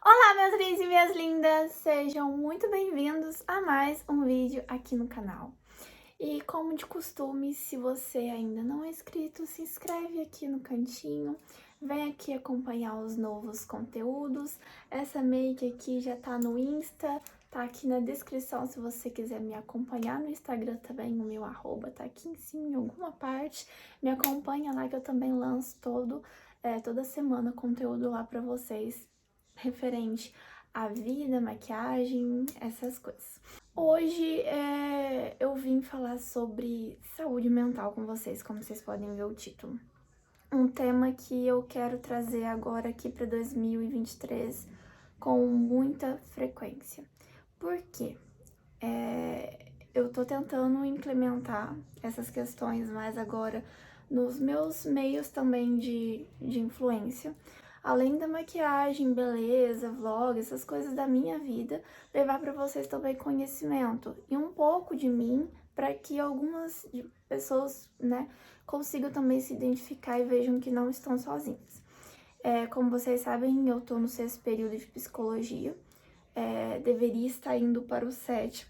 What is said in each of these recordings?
Olá, meus lindos e minhas lindas! Sejam muito bem-vindos a mais um vídeo aqui no canal. E como de costume, se você ainda não é inscrito, se inscreve aqui no cantinho, vem aqui acompanhar os novos conteúdos. Essa make aqui já tá no Insta, tá aqui na descrição se você quiser me acompanhar no Instagram também, o meu arroba tá aqui em cima em alguma parte. Me acompanha lá que eu também lanço toda semana conteúdo lá pra vocês referente à vida, maquiagem, essas coisas. Hoje eu vim falar sobre saúde mental com vocês, como vocês podem ver o título. Um tema que eu quero trazer agora aqui para 2023 com muita frequência. Por quê? Eu tô tentando implementar essas questões mais agora nos meus meios também de influência. Além da maquiagem, beleza, vlog, essas coisas da minha vida, levar para vocês também conhecimento e um pouco de mim para que algumas pessoas, né, consigam também se identificar e vejam que não estão sozinhas. Como vocês sabem, eu tô no 6º período de psicologia, deveria estar indo para o 7º,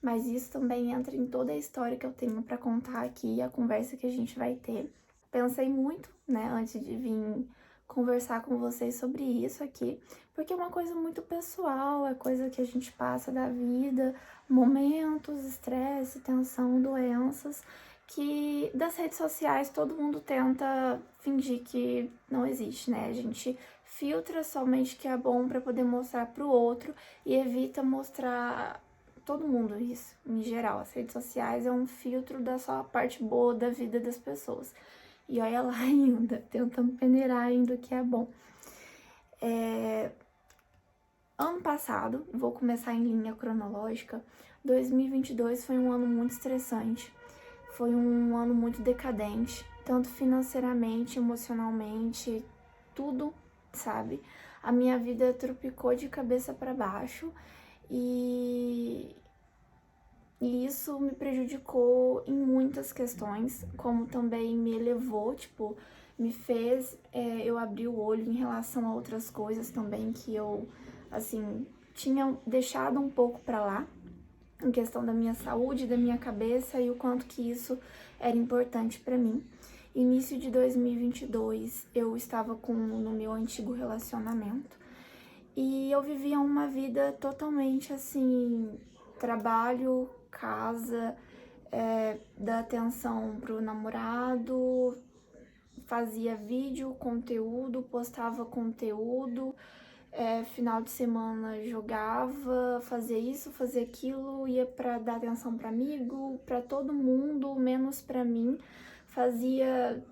mas isso também entra em toda a história que eu tenho para contar aqui, a conversa que a gente vai ter. Pensei muito, né, antes de vir conversar com vocês sobre isso aqui, porque é uma coisa muito pessoal, é coisa que a gente passa da vida, momentos, estresse, tensão, doenças, que das redes sociais todo mundo tenta fingir que não existe, né? A gente filtra somente o que é bom para poder mostrar para o outro e evita mostrar todo mundo isso, em geral. As redes sociais é um filtro da só parte boa da vida das pessoas. E olha lá ainda, tentando peneirar ainda o que é bom. Ano passado, vou começar em linha cronológica, 2022 foi um ano muito estressante. Foi um ano muito decadente, tanto financeiramente, emocionalmente, tudo, sabe? A minha vida tropicou de cabeça para baixo e isso me prejudicou em muitas questões, como também me elevou, tipo, me fez eu abrir o olho em relação a outras coisas também que eu, assim, tinha deixado um pouco para lá, em questão da minha saúde, da minha cabeça e o quanto que isso era importante para mim. Início de 2022, eu estava no meu antigo relacionamento e eu vivia uma vida totalmente assim, trabalho, casa, dar atenção pro namorado, fazia vídeo, conteúdo, postava conteúdo, final de semana jogava, fazia isso, fazia aquilo, ia para dar atenção para amigo, para todo mundo, menos para mim. Fazia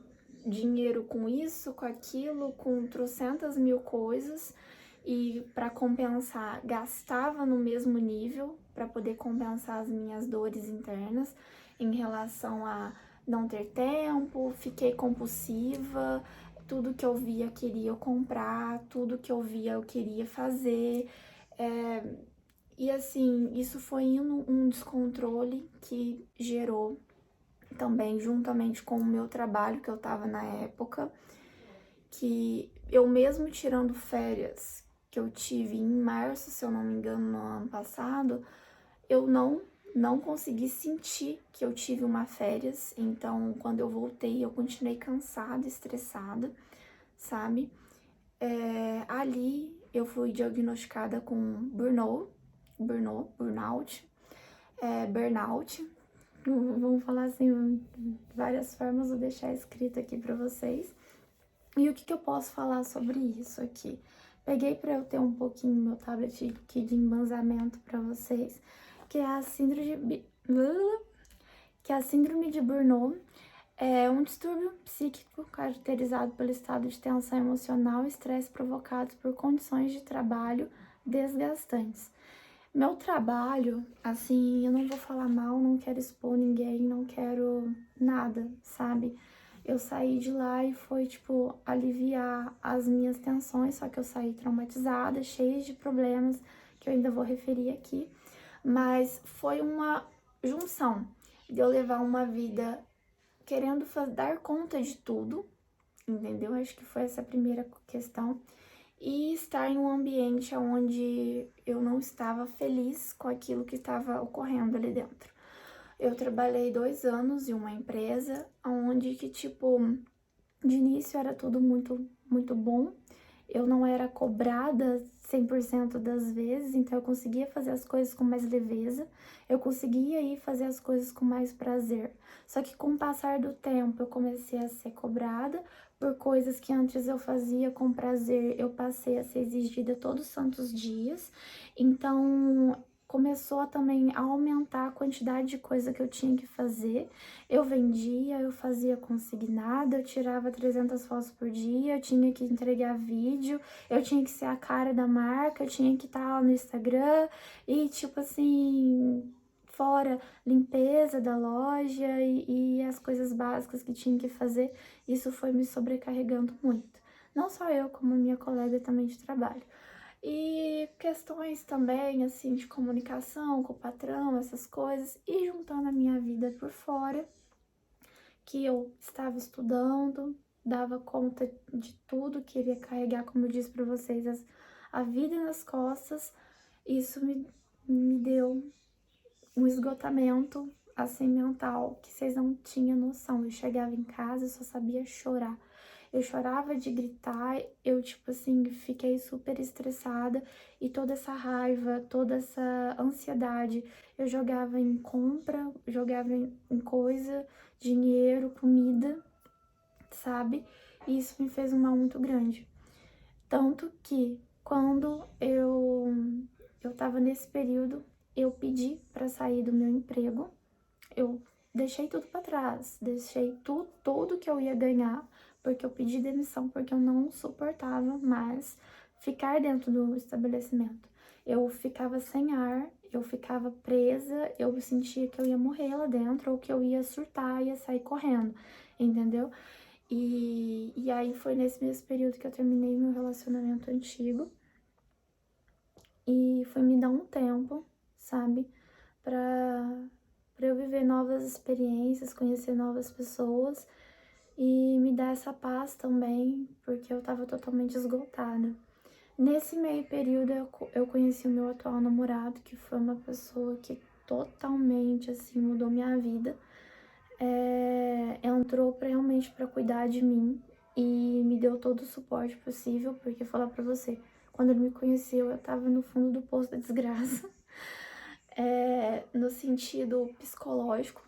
dinheiro com isso, com aquilo, com trocentas mil coisas e para compensar gastava no mesmo nível para poder compensar as minhas dores internas em relação a não ter tempo, fiquei compulsiva, tudo que eu via queria eu comprar, tudo que eu via eu queria fazer. E assim, isso foi indo um descontrole que gerou também, juntamente com o meu trabalho que eu tava na época, que eu mesmo tirando férias que eu tive em março, se eu não me engano, no ano passado, eu não consegui sentir que eu tive uma férias, então quando eu voltei eu continuei cansada, estressada, sabe? Ali eu fui diagnosticada com burnout, vamos falar assim, várias formas, vou deixar escrito aqui pra vocês. E o que eu posso falar sobre isso aqui? Peguei para eu ter um pouquinho meu tablet aqui de embansamento para vocês, que é a síndrome de Burnout. É um distúrbio psíquico caracterizado pelo estado de tensão emocional e estresse provocados por condições de trabalho desgastantes. Meu trabalho, assim, eu não vou falar mal, não quero expor ninguém, não quero nada, sabe? Eu saí de lá e foi, tipo, aliviar as minhas tensões, só que eu saí traumatizada, cheia de problemas, que eu ainda vou referir aqui. Mas foi uma junção de eu levar uma vida querendo dar conta de tudo, entendeu? Acho que foi essa a primeira questão. e estar em um ambiente onde eu não estava feliz com aquilo que estava ocorrendo ali dentro. Eu trabalhei 2 anos em uma empresa onde que, tipo, de início era tudo muito, muito bom. Eu não era cobrada 100% das vezes, então eu conseguia fazer as coisas com mais leveza, eu conseguia ir fazer as coisas com mais prazer. Só que com o passar do tempo eu comecei a ser cobrada por coisas que antes eu fazia com prazer, eu passei a ser exigida todos os santos dias. Então começou a também aumentar a quantidade de coisa que eu tinha que fazer. Eu vendia, eu fazia consignado, eu tirava 300 fotos por dia, eu tinha que entregar vídeo, eu tinha que ser a cara da marca, eu tinha que estar lá no Instagram e, tipo assim, fora limpeza da loja e as coisas básicas que tinha que fazer, isso foi me sobrecarregando muito. Não só eu, como a minha colega também de trabalho. E questões também, assim, de comunicação com o patrão, essas coisas, e juntando a minha vida por fora, que eu estava estudando, dava conta de tudo, queria carregar, como eu disse para vocês, a vida nas costas. Isso me deu um esgotamento, assim, mental, que vocês não tinham noção. Eu chegava em casa e só sabia chorar. Eu chorava de gritar, eu, tipo assim, fiquei super estressada e toda essa raiva, toda essa ansiedade, eu jogava em compra, jogava em coisa, dinheiro, comida, sabe? E isso me fez um mal muito grande. Tanto que quando eu tava nesse período, eu pedi para sair do meu emprego, eu deixei tudo para trás, deixei tudo que eu ia ganhar, porque eu pedi demissão, porque eu não suportava mais ficar dentro do estabelecimento. Eu ficava sem ar, eu ficava presa, eu sentia que eu ia morrer lá dentro ou que eu ia surtar, ia sair correndo, entendeu? E aí foi nesse mesmo período que eu terminei meu relacionamento antigo e foi me dar um tempo, sabe, pra eu viver novas experiências, conhecer novas pessoas e me dar essa paz também, porque eu tava totalmente esgotada. Nesse meio período eu conheci o meu atual namorado, que foi uma pessoa que totalmente, assim, mudou minha vida. Entrou realmente para cuidar de mim e me deu todo o suporte possível, porque falar para você, quando ele me conheceu, eu tava no fundo do poço da desgraça, no sentido psicológico,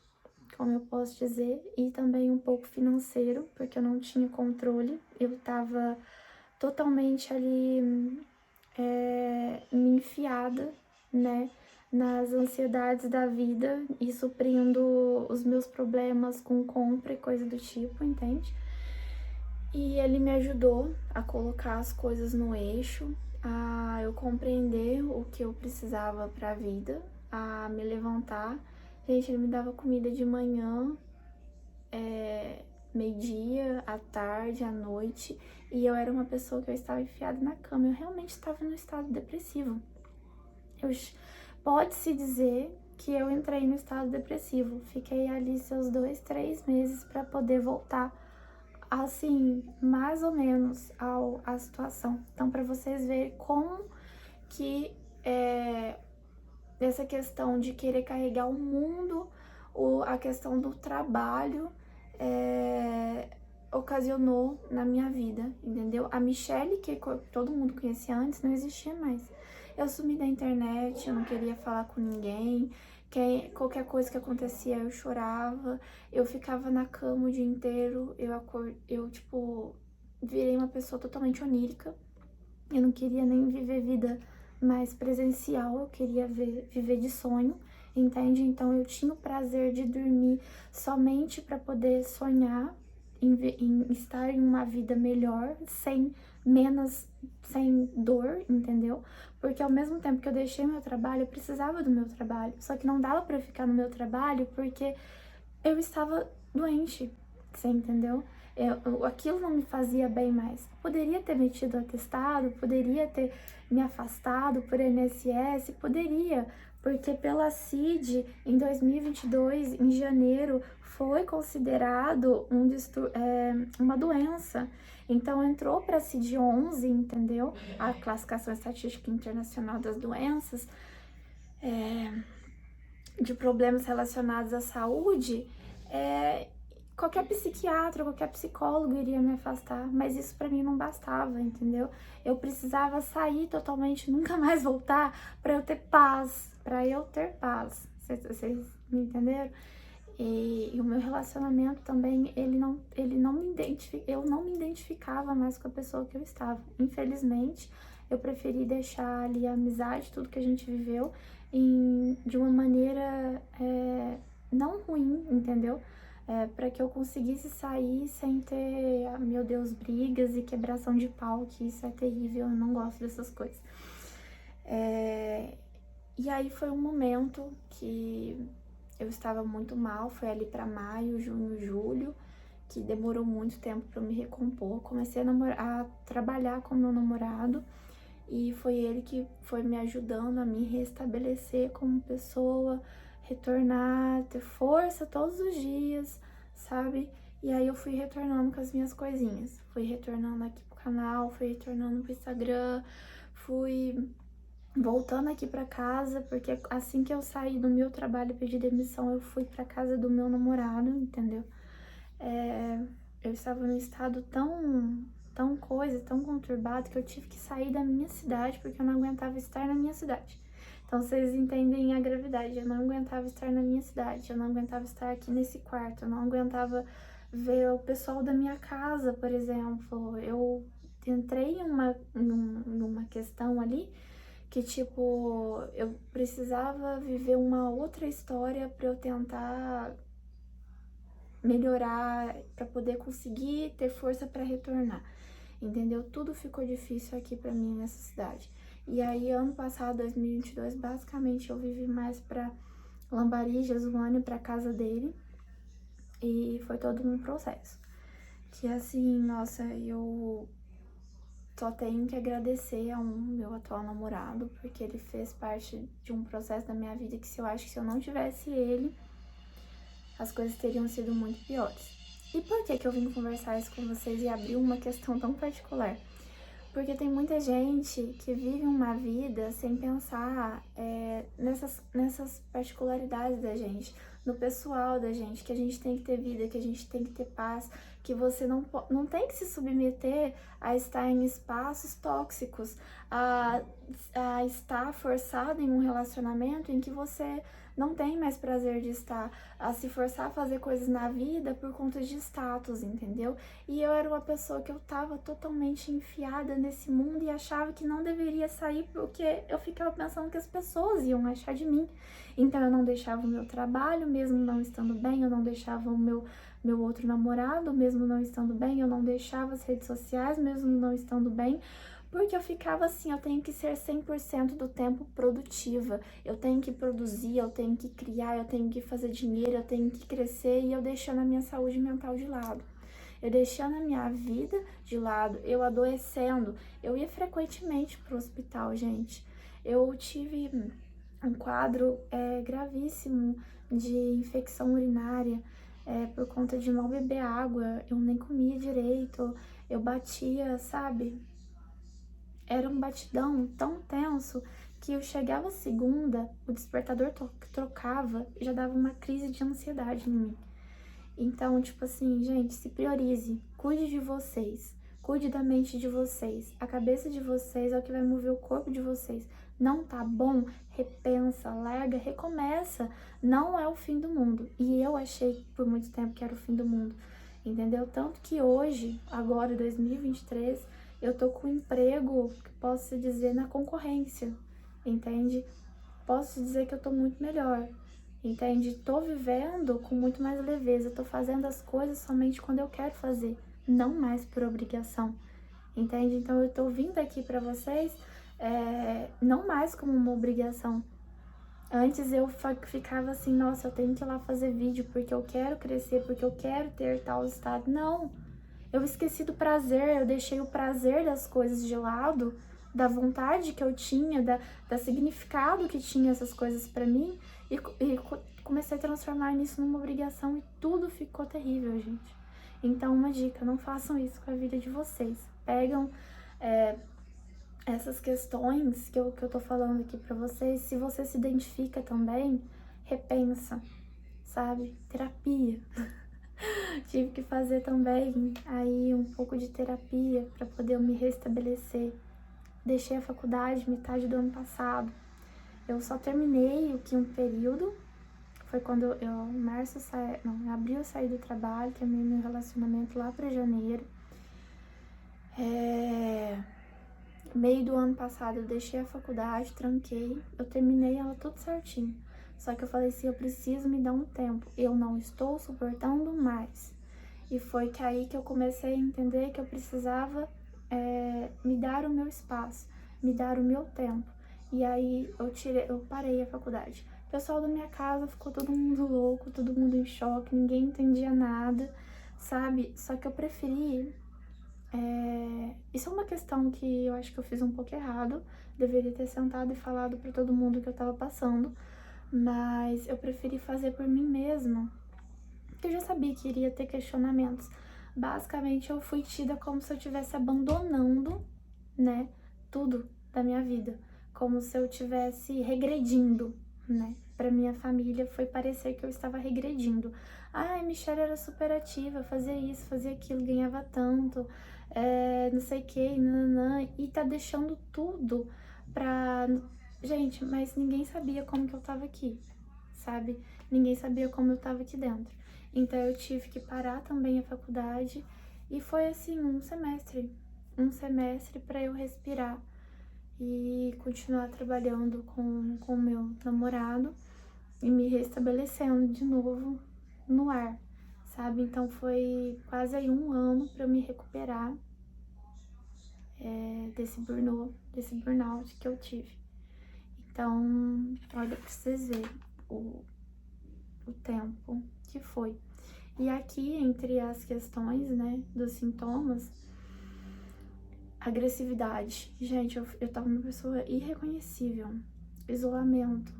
como eu posso dizer, e também um pouco financeiro, porque eu não tinha controle, eu tava totalmente ali me enfiada, né, nas ansiedades da vida e suprindo os meus problemas com compra e coisa do tipo, entende? E ele me ajudou a colocar as coisas no eixo, a eu compreender o que eu precisava para a vida, a me levantar. Gente, ele me dava comida de manhã, meio-dia, à tarde, à noite, e eu era uma pessoa que eu estava enfiada na cama. Eu realmente estava no estado depressivo. Pode-se dizer que eu entrei no estado depressivo. Fiquei ali seus 2, 3 meses para poder voltar, assim, mais ou menos à situação. Então, para vocês verem como que essa questão de querer carregar o mundo, a questão do trabalho, ocasionou na minha vida, entendeu? A Michelle, que todo mundo conhecia antes, não existia mais. Eu sumi da internet, eu não queria falar com ninguém, qualquer coisa que acontecia eu chorava, eu ficava na cama o dia inteiro, eu tipo, virei uma pessoa totalmente onírica, eu não queria nem viver vida mais presencial, eu queria viver de sonho, entende? Então eu tinha o prazer de dormir somente para poder sonhar em estar em uma vida melhor, sem dor, entendeu? Porque ao mesmo tempo que eu deixei meu trabalho, eu precisava do meu trabalho. Só que não dava para ficar no meu trabalho porque eu estava doente, você entendeu? aquilo não me fazia bem mais. Poderia ter metido atestado, poderia ter me afastado por INSS, poderia, porque pela CID, em 2022, em janeiro, foi considerado uma doença. Então, entrou para a CID-11, entendeu? A Classificação Estatística Internacional das Doenças, de problemas relacionados à saúde, qualquer psiquiatra, qualquer psicólogo iria me afastar, mas isso para mim não bastava, entendeu? Eu precisava sair totalmente, nunca mais voltar, para eu ter paz, Vocês me entenderam? E o meu relacionamento também, eu não me identificava mais com a pessoa que eu estava. Infelizmente, eu preferi deixar ali a amizade, tudo que a gente viveu, de uma maneira não ruim, entendeu? Para que eu conseguisse sair sem ter, meu Deus, brigas e quebração de pau, que isso é terrível, eu não gosto dessas coisas. E aí foi um momento que eu estava muito mal, foi ali para maio, junho, julho, que demorou muito tempo para me recompor. Comecei a trabalhar com meu namorado e foi ele que foi me ajudando a me restabelecer como pessoa, retornar, ter força todos os dias, sabe? E aí eu fui retornando com as minhas coisinhas. Fui retornando aqui pro canal, fui retornando pro Instagram, fui voltando aqui pra casa, porque assim que eu saí do meu trabalho e pedi demissão, eu fui pra casa do meu namorado, entendeu? Eu estava num estado tão conturbado, que eu tive que sair da minha cidade, porque eu não aguentava estar na minha cidade. Então, vocês entendem a gravidade, eu não aguentava estar na minha cidade, eu não aguentava estar aqui nesse quarto, eu não aguentava ver o pessoal da minha casa, por exemplo. Eu entrei numa questão ali, que tipo, eu precisava viver uma outra história para eu tentar melhorar, para poder conseguir ter força para retornar, entendeu? Tudo ficou difícil aqui para mim nessa cidade. E aí, ano passado, 2022, basicamente eu vivi mais para Lambari, Jesuânia, para casa dele, e foi todo um processo. Que assim, nossa, eu só tenho que agradecer ao meu atual namorado, porque ele fez parte de um processo da minha vida que, se eu não tivesse ele, as coisas teriam sido muito piores. E por que eu vim conversar isso com vocês e abrir uma questão tão particular? Porque tem muita gente que vive uma vida sem pensar nessas particularidades da gente, no pessoal da gente, que a gente tem que ter vida, que a gente tem que ter paz, que você não tem que se submeter a estar em espaços tóxicos, a estar forçado em um relacionamento em que você não tem mais prazer de estar, a se forçar a fazer coisas na vida por conta de status, entendeu? E eu era uma pessoa que eu tava totalmente enfiada nesse mundo e achava que não deveria sair, porque eu ficava pensando que as pessoas iam achar de mim. Então eu não deixava o meu trabalho, mesmo não estando bem, eu não deixava o meu outro namorado, mesmo não estando bem, eu não deixava as redes sociais, mesmo não estando bem, porque eu ficava assim, eu tenho que ser 100% do tempo produtiva, eu tenho que produzir, eu tenho que criar, eu tenho que fazer dinheiro, eu tenho que crescer, e eu deixando a minha saúde mental de lado. Eu deixando a minha vida de lado, eu adoecendo. Eu ia frequentemente pro hospital, gente. Eu tive um quadro gravíssimo de infecção urinária por conta de não beber água. Eu nem comia direito, eu batia, sabe? Era um batidão tão tenso que eu chegava segunda, o despertador trocava e já dava uma crise de ansiedade em mim. Então, tipo assim, gente, se priorize, cuide de vocês, cuide da mente de vocês, a cabeça de vocês é o que vai mover o corpo de vocês. Não tá bom? Repensa, larga, recomeça. Não é o fim do mundo. E eu achei por muito tempo que era o fim do mundo, entendeu? Tanto que hoje, agora, 2023, eu tô com um emprego, que posso dizer, na concorrência, entende? Posso dizer que eu tô muito melhor. Entende? Tô vivendo com muito mais leveza, tô fazendo as coisas somente quando eu quero fazer, não mais por obrigação, entende? Então eu tô vindo aqui pra vocês não mais como uma obrigação. Antes eu ficava assim, nossa, eu tenho que ir lá fazer vídeo porque eu quero crescer, porque eu quero ter tal estado. Não! Eu esqueci do prazer, eu deixei o prazer das coisas de lado, da vontade que eu tinha, da significado que tinha essas coisas pra mim, e comecei a transformar nisso numa obrigação e tudo ficou terrível, gente. Então, uma dica, não façam isso com a vida de vocês. Pegam essas questões que eu tô falando aqui pra vocês, se você se identifica também, repensa, sabe? Terapia. Tive que fazer também aí um pouco de terapia para poder eu me restabelecer. Deixei a faculdade metade do ano passado. Eu só terminei o quinto período. Foi quando em abril eu saí do trabalho, terminei meu relacionamento lá para janeiro. Meio do ano passado eu deixei a faculdade, tranquei. Eu terminei ela tudo certinho. Só que eu falei assim, eu preciso me dar um tempo. Eu não estou suportando mais. E foi que aí que eu comecei a entender que eu precisava me dar o meu espaço, me dar o meu tempo. E aí eu parei a faculdade. O pessoal da minha casa ficou todo mundo louco, todo mundo em choque, ninguém entendia nada, sabe? Só que eu preferi. Isso é uma questão que eu acho que eu fiz um pouco errado. Deveria ter sentado e falado para todo mundo o que eu tava passando. Mas eu preferi fazer por mim mesma, porque eu já sabia que iria ter questionamentos. Basicamente, eu fui tida como se eu estivesse abandonando, né, tudo da minha vida. Como se eu estivesse regredindo, né. Pra minha família foi parecer que eu estava regredindo. Ai, Michelle era super ativa, fazia isso, fazia aquilo, ganhava tanto, não sei o que, nananã, e tá deixando tudo pra... Gente, mas ninguém sabia como que eu tava aqui, sabe? Ninguém sabia como eu tava aqui dentro. Então eu tive que parar também a faculdade e foi assim um semestre para eu respirar e continuar trabalhando com o meu namorado e me restabelecendo de novo no ar, sabe? Então foi quase aí um ano para eu me recuperar desse burnout que eu tive. Então, olha pra vocês verem o tempo que foi. E aqui, entre as questões, né, dos sintomas, agressividade. Gente, eu tava uma pessoa irreconhecível. Isolamento.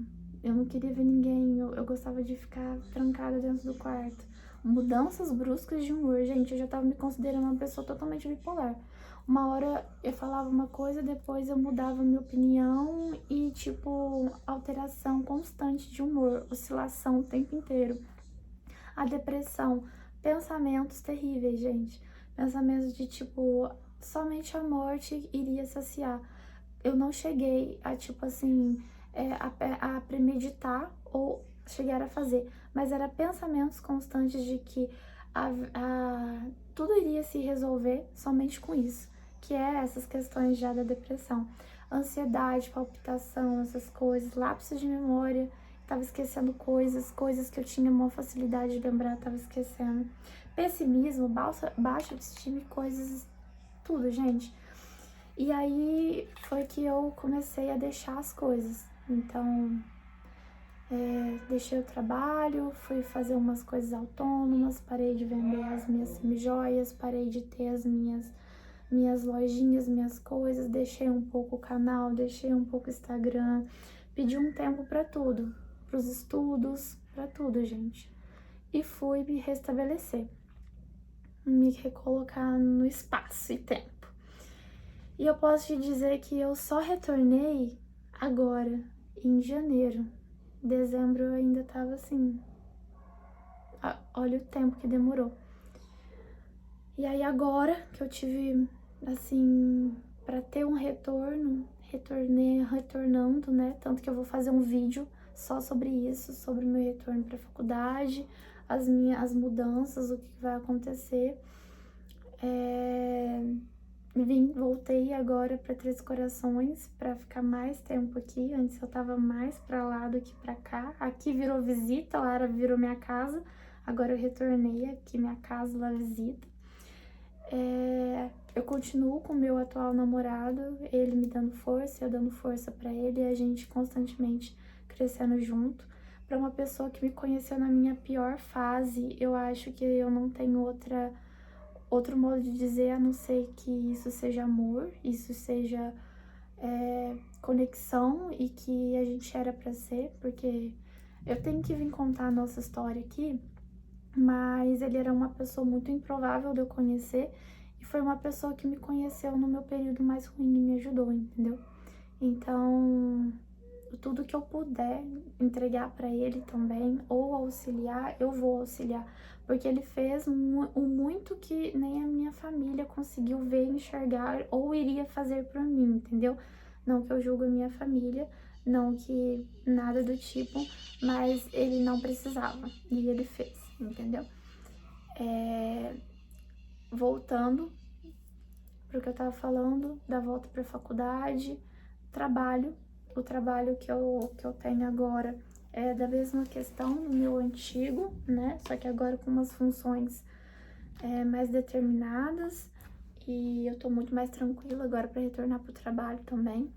Eu não queria ver ninguém, eu gostava de ficar trancada dentro do quarto. Mudanças bruscas de humor. Gente, eu já tava me considerando uma pessoa totalmente bipolar. Uma hora eu falava uma coisa, depois eu mudava minha opinião e, tipo, alteração constante de humor, oscilação o tempo inteiro. A depressão, pensamentos terríveis, gente. Pensamentos de tipo, somente a morte iria saciar. Eu não cheguei a, tipo assim, a premeditar ou chegar a fazer, mas era pensamentos constantes de que tudo iria se resolver somente com isso, que é essas questões já da depressão. Ansiedade, palpitação, essas coisas, lapsos de memória, tava esquecendo coisas que eu tinha uma facilidade de lembrar, tava esquecendo. Pessimismo, baixa autoestima e coisas, tudo, gente. E aí foi que eu comecei a deixar as coisas. Então, deixei o trabalho, fui fazer umas coisas autônomas, parei de vender as minhas semijoias, parei de ter as minhas lojinhas, minhas coisas, deixei um pouco o canal, deixei um pouco o Instagram, pedi um tempo pra tudo, pros estudos, pra tudo, gente. E fui me restabelecer, me recolocar no espaço e tempo. E eu posso te dizer que eu só retornei agora, em janeiro. Dezembro eu ainda tava assim. Olha o tempo que demorou. E aí agora que eu tive, assim, pra ter um retorno, retornando, né? Tanto que eu vou fazer um vídeo só sobre isso, sobre o meu retorno pra faculdade, as mudanças, o que vai acontecer. Voltei agora para Três Corações para ficar mais tempo aqui. Antes eu tava mais para lá do que para cá. Aqui virou visita, lá virou minha casa. Agora eu retornei aqui minha casa, lá visita. Eu continuo com o meu atual namorado, ele me dando força, eu dando força para ele, e a gente constantemente crescendo junto. Para uma pessoa que me conheceu na minha pior fase, eu acho que eu não tenho outro modo de dizer, a não ser que isso seja amor, isso seja conexão e que a gente era pra ser, porque eu tenho que vir contar a nossa história aqui, mas ele era uma pessoa muito improvável de eu conhecer e foi uma pessoa que me conheceu no meu período mais ruim e me ajudou, entendeu? Então, tudo que eu puder entregar pra ele também, ou auxiliar, eu vou auxiliar, porque ele fez o muito que nem a minha família conseguiu ver, enxergar ou iria fazer por mim, entendeu? Não que eu julgo a minha família, não que nada do tipo, mas ele não precisava e ele fez, entendeu? Voltando pro que eu tava falando, da volta pra faculdade, trabalho. O trabalho que eu tenho agora é da mesma questão do meu antigo, né? Só que agora com umas funções mais determinadas. E eu tô muito mais tranquila agora para retornar pro trabalho também.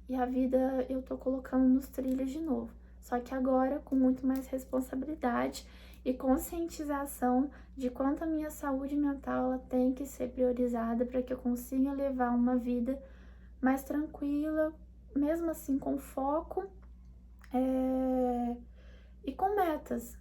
E a vida eu tô colocando nos trilhos de novo. Só que agora com muito mais responsabilidade e conscientização de quanto a minha saúde mental ela tem que ser priorizada para que eu consiga levar uma vida mais tranquila, mesmo assim com foco e com metas.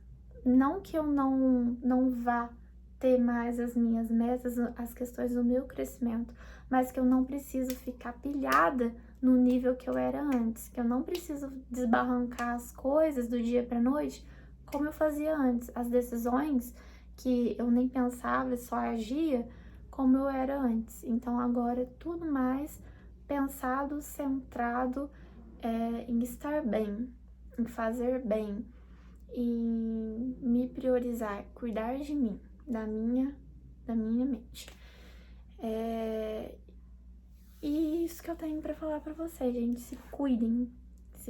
Não que eu não vá ter mais as minhas metas, as questões do meu crescimento, mas que eu não preciso ficar pilhada no nível que eu era antes, que eu não preciso desbarrancar as coisas do dia para noite como eu fazia antes, as decisões que eu nem pensava, só agia como eu era antes. Então agora é tudo mais pensado, centrado em estar bem, em fazer bem, em me priorizar, cuidar de mim, da minha mente. E isso que eu tenho pra falar pra vocês, gente. Se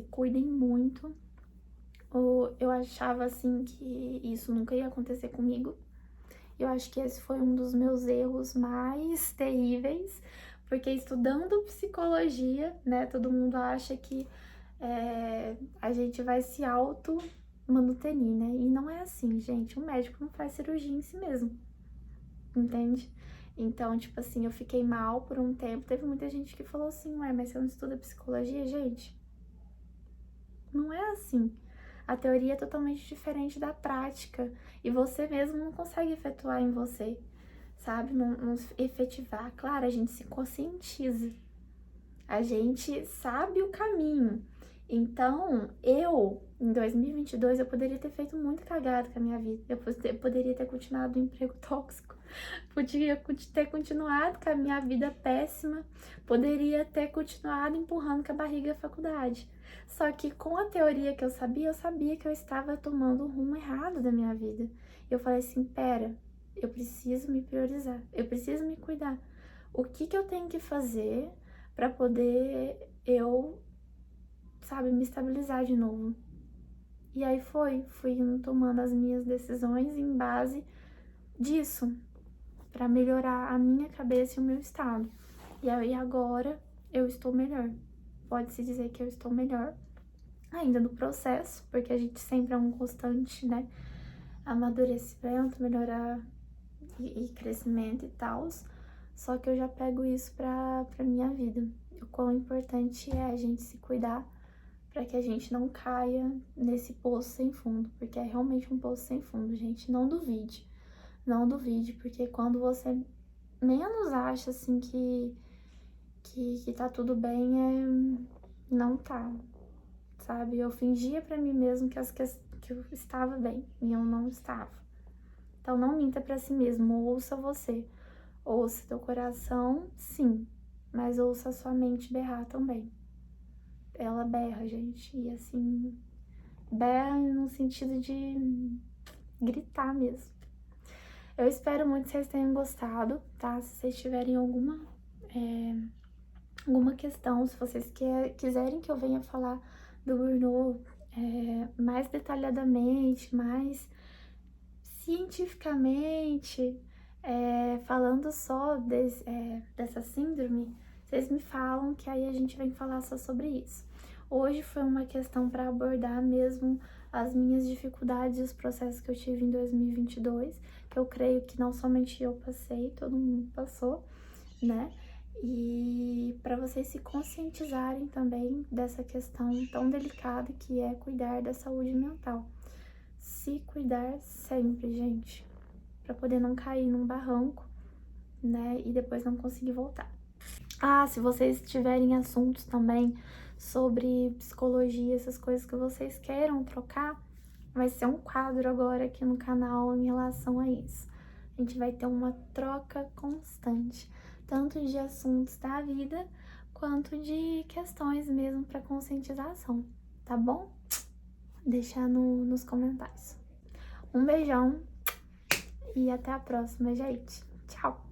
cuidem muito. Eu achava assim que isso nunca ia acontecer comigo. Eu acho que esse foi um dos meus erros mais terríveis, porque estudando psicologia, né, todo mundo acha que a gente vai se auto-manutenir, né? E não é assim, gente. O médico não faz cirurgia em si mesmo, entende? Então, tipo assim, eu fiquei mal por um tempo. Teve muita gente que falou assim, ué, mas você não estuda psicologia? Gente, não é assim. A teoria é totalmente diferente da prática. E você mesmo não consegue efetuar em você, sabe? Não efetivar. Claro, a gente se conscientiza. A gente sabe o caminho. Então, em 2022, eu poderia ter feito muito cagada com a minha vida. Eu poderia ter continuado um emprego tóxico. Poderia ter continuado com a minha vida péssima. Poderia ter continuado empurrando com a barriga a faculdade. Só que com a teoria que eu sabia que eu estava tomando o rumo errado da minha vida. Eu falei assim, pera, eu preciso me priorizar. Eu preciso me cuidar. O que eu tenho que fazer para poder sabe, me estabilizar de novo. E aí fui tomando as minhas decisões em base disso, para melhorar a minha cabeça e o meu estado. E aí agora eu estou melhor. Pode-se dizer que eu estou melhor. Ainda no processo, porque a gente sempre é um constante, né? Amadurecimento, melhorar e crescimento e tal. Só que eu já pego isso pra minha vida. O quão importante é a gente se cuidar para que a gente não caia nesse poço sem fundo, porque é realmente um poço sem fundo, gente. Não duvide, não duvide, porque quando você menos acha assim que tá tudo bem, não tá, sabe? Eu fingia para mim mesmo que eu estava bem e eu não estava. Então não minta para si mesmo, ouça você. Ouça teu coração, sim, mas ouça a sua mente berrar também. Ela berra, gente, e assim, berra no sentido de gritar mesmo. Eu espero muito que vocês tenham gostado, tá? Se vocês tiverem alguma questão, se vocês quiserem que eu venha falar do burnout mais detalhadamente, mais cientificamente, falando só dessa síndrome, vocês me falam que aí a gente vem falar só sobre isso. Hoje foi uma questão para abordar mesmo as minhas dificuldades e os processos que eu tive em 2022, porque eu creio que não somente eu passei, todo mundo passou, né? E para vocês se conscientizarem também dessa questão tão delicada que é cuidar da saúde mental. Se cuidar sempre, gente, para poder não cair num barranco, né? E depois não conseguir voltar. Ah, se vocês tiverem assuntos também sobre psicologia, essas coisas que vocês queiram trocar, vai ser um quadro agora aqui no canal em relação a isso. A gente vai ter uma troca constante, tanto de assuntos da vida, quanto de questões mesmo para conscientização, tá bom? Deixa nos comentários. Um beijão e até a próxima, gente. Tchau!